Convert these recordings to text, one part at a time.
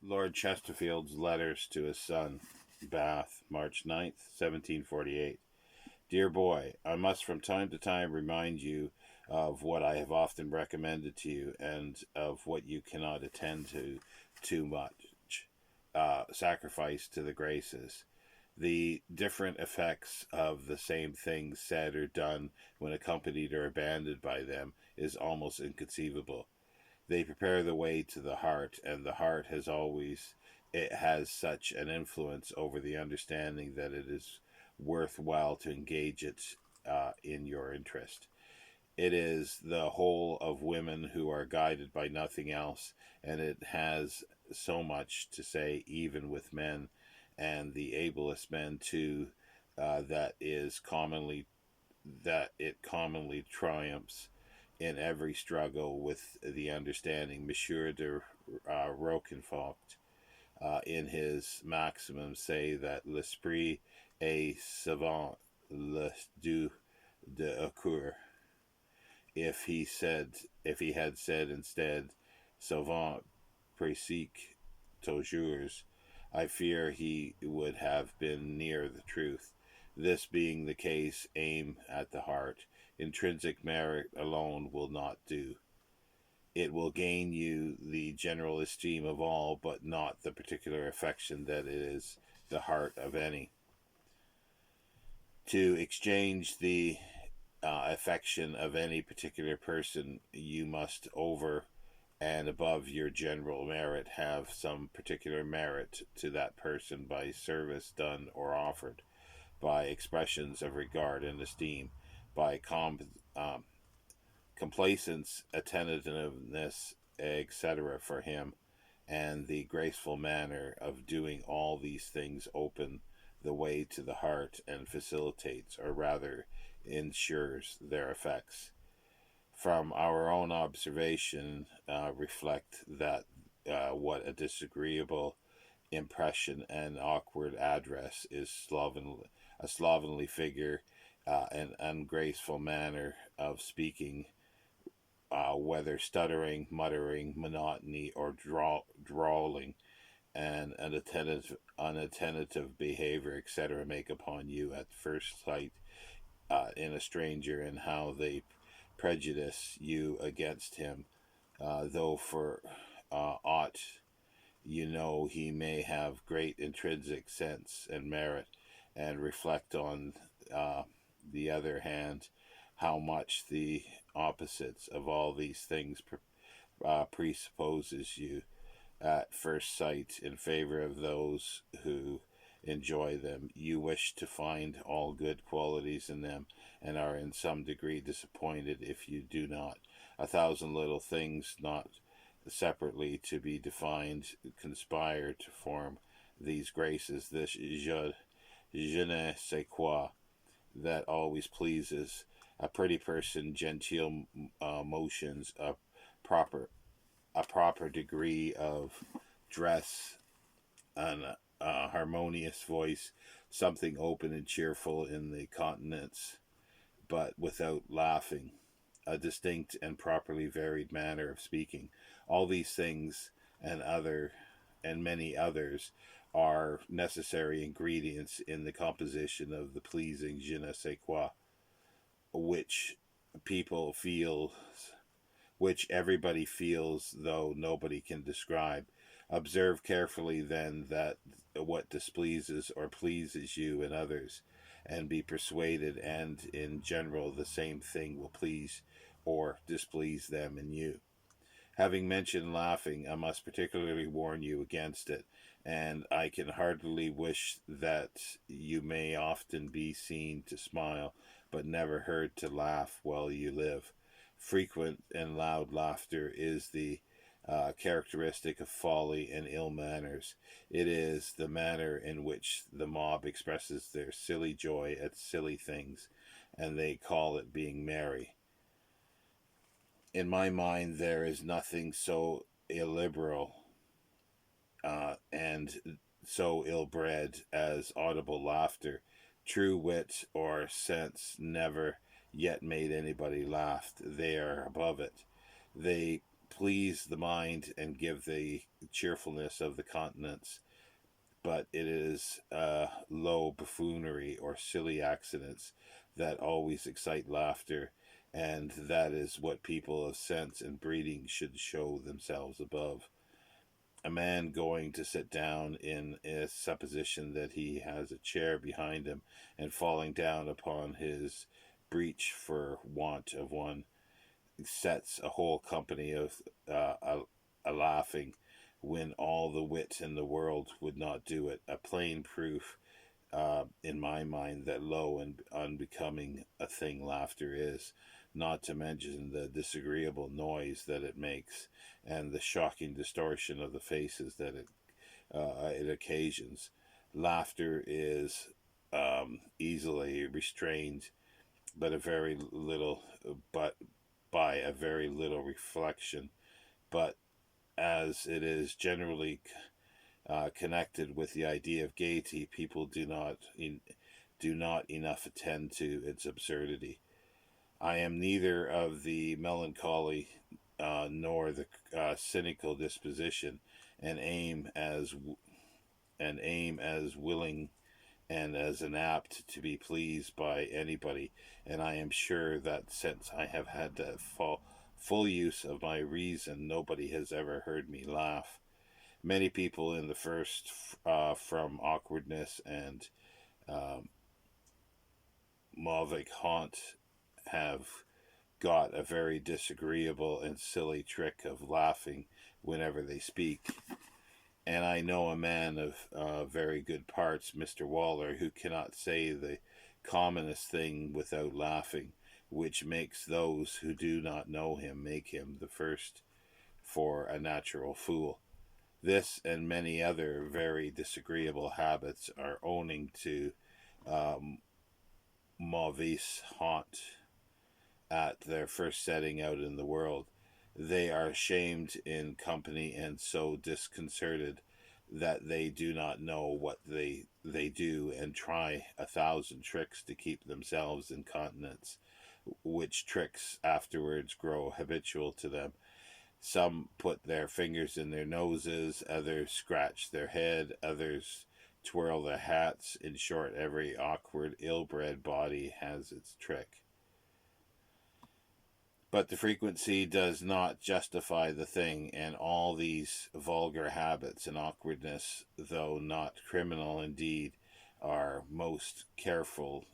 Lord Chesterfield's letters to his son, Bath, March 9th, 1748. Dear boy, I must from time to time remind you of what I have often recommended to you, and of what you cannot attend to too much. Sacrifice to the graces. The different effects of the same things said or done when accompanied or abandoned by them is almost inconceivable. They prepare the way to the heart, and the heart it has such an influence over the understanding that it is worthwhile to engage it in your interest. It is the whole of women who are guided by nothing else, and it has so much to say even with men, and the ablest men too, that it commonly triumphs in every struggle with the understanding. Monsieur de Roquefort, in his maxims, say that l'esprit est savant, le du de coeur. If he had said instead, savant pratique toujours, I fear he would have been near the truth. This being the case, aim at the heart. Intrinsic merit alone will not do. It will gain you the general esteem of all, but not the particular affection that is the heart of any. To exchange the affection of any particular person, you must, over and above your general merit, have some particular merit to that person by service done or offered, by expressions of regard and esteem, by complacence, attentiveness, etc. for him, and the graceful manner of doing all these things open the way to the heart, and facilitates, or rather ensures, their effects. From our own observation, reflect that what a disagreeable impression and awkward address is a slovenly figure, an ungraceful manner of speaking, whether stuttering, muttering, monotony, or drawling, and unattentive behavior, etc., make upon you at first sight in a stranger, and how they prejudice you against him, though for aught you know he may have great intrinsic sense and merit, and reflect on the other hand how much the opposites of all these things presupposes you at first sight in favor of those who enjoy them. You wish to find all good qualities in them, and are in some degree disappointed if you do not. A thousand little things, not separately to be defined, conspire to form these graces. This je ne sais quoi that always pleases, a pretty person, genteel motions, proper a proper degree of dress, an harmonious voice, something open and cheerful in the countenance, but without laughing, a distinct and properly varied manner of speaking. All these things and many others are necessary ingredients in the composition of the pleasing je ne sais quoi, which people feel which everybody feels, though nobody can describe. Observe carefully, then, that what displeases or pleases you in others, and be persuaded, and in general the same thing will please or displease them in you. Having mentioned laughing, I must particularly warn you against it, and I can heartily wish that you may often be seen to smile, but never heard to laugh while you live. Frequent and loud laughter is the characteristic of folly and ill manners. It is the manner in which the mob expresses their silly joy at silly things, and they call it being merry. In my mind, there is nothing so illiberal and so ill-bred as audible laughter. True wit or sense never yet made anybody laugh. They are above it. They please the mind and give the cheerfulness of the continents, but it is low buffoonery or silly accidents that always excite laughter, and that is what people of sense and breeding should show themselves above. A man going to sit down in a supposition that he has a chair behind him and falling down upon his breech for want of one sets a whole company of a laughing when all the wit in the world would not do it. A plain proof, in my mind, that low and unbecoming a thing laughter is, not to mention the disagreeable noise that it makes and the shocking distortion of the faces that it occasions. Laughter is easily restrained, but a very little, but by a very little reflection. But as it is generally connected with the idea of gaiety, people do not enough attend to its absurdity. I am neither of the melancholy nor the cynical disposition, and aim as willing and as inapt to be pleased by anybody. And I am sure that since I have had full use of my reason, nobody has ever heard me laugh. Many people in the first, from awkwardness and mauvais haunt, have got a very disagreeable and silly trick of laughing whenever they speak. And I know a man of very good parts, Mr. Waller, who cannot say the commonest thing without laughing, which makes those who do not know him make him the first for a natural fool. This and many other very disagreeable habits are owing to mauvaise honte at their first setting out in the world. They are shamed in company and so disconcerted that they do not know what they do, and try 1,000 tricks to keep themselves in continence, which tricks afterwards grow habitual to them. Some put their fingers in their noses, others scratch their head, others twirl their hats. In short, every awkward, ill-bred body has its trick. But the frequency does not justify the thing, and all these vulgar habits and awkwardness, though not criminal indeed, are most carefully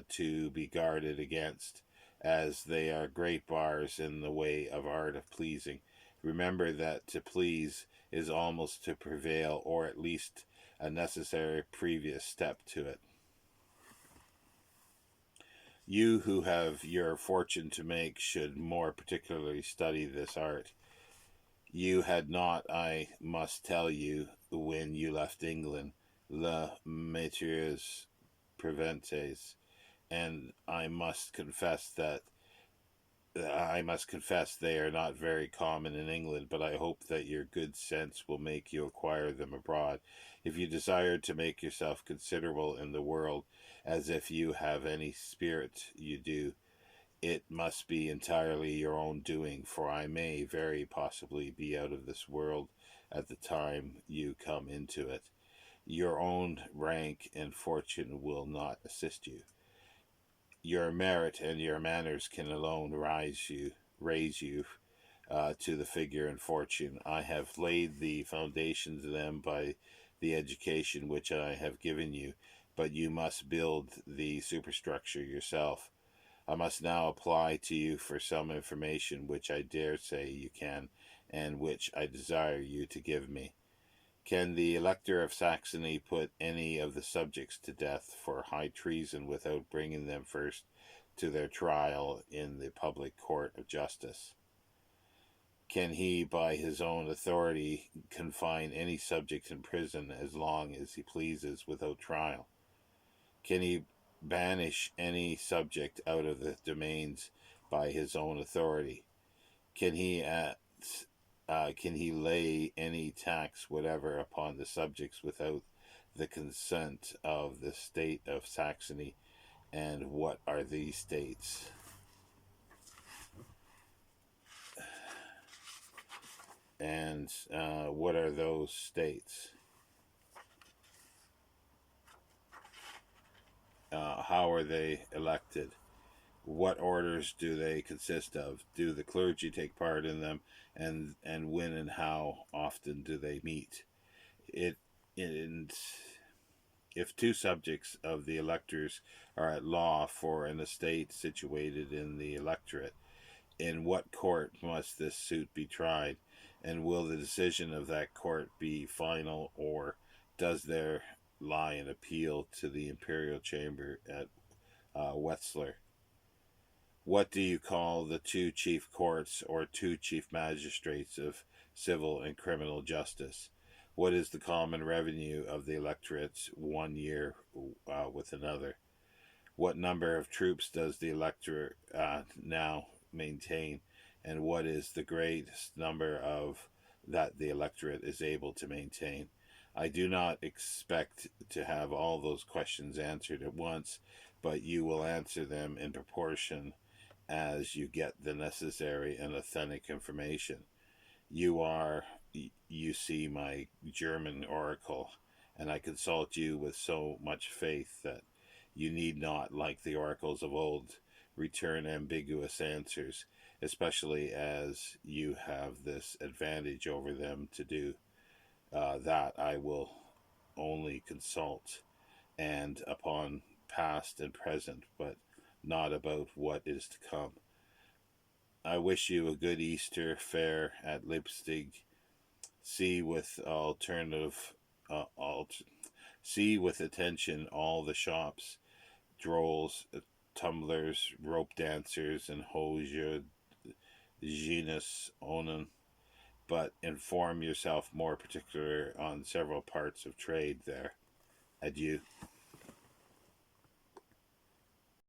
to be guarded against, as they are great bars in the way of art of pleasing. Remember that to please is almost to prevail, or at least a necessary previous step to it. You who have your fortune to make should more particularly study this art. You had not, I must tell you, when you left England, le métiers preventes, and I must confess they are not very common in England, but I hope that your good sense will make you acquire them abroad. If you desire to make yourself considerable in the world, as if you have any spirit you do, it must be entirely your own doing, for I may very possibly be out of this world at the time you come into it. Your own rank and fortune will not assist you. Your merit and your manners can alone raise you to the figure and fortune. I have laid the foundations of them by the education which I have given you, but you must build the superstructure yourself. I must now apply to you for some information which I dare say you can, and which I desire you to give me. Can the Elector of Saxony put any of the subjects to death for high treason without bringing them first to their trial in the public court of justice? Can he, by his own authority, confine any subject in prison as long as he pleases without trial? Can he banish any subject out of the domains by his own authority? Can he lay any tax whatever upon the subjects without the consent of the state of Saxony? And what are these states? And what are those states? How are they elected? What orders do they consist of? Do the clergy take part in them? And when and how often do they meet? It and if two subjects of the electors are at law for an estate situated in the electorate, in what court must this suit be tried? And will the decision of that court be final, or does there lie an appeal to the imperial chamber at Wetzlar? What do you call the two chief courts or two chief magistrates of civil and criminal justice? What is the common revenue of the electorates 1 year with another? What number of troops does the electorate now maintain? And what is the greatest number of that the electorate is able to maintain? I do not expect to have all those questions answered at once, but you will answer them in proportion as you get the necessary and authentic information. You are, you see, my German oracle, and I consult you with so much faith that you need not, like the oracles of old, return ambiguous answers, especially as you have this advantage over them to do that. I will only consult, and upon past and present, but not about what is to come. I wish you a good Easter fair at Leipzig. See with alternative, see with attention all the shops, drolls, tumblers, rope dancers, and hosier genus onen. But inform yourself more particular on several parts of trade there. Adieu.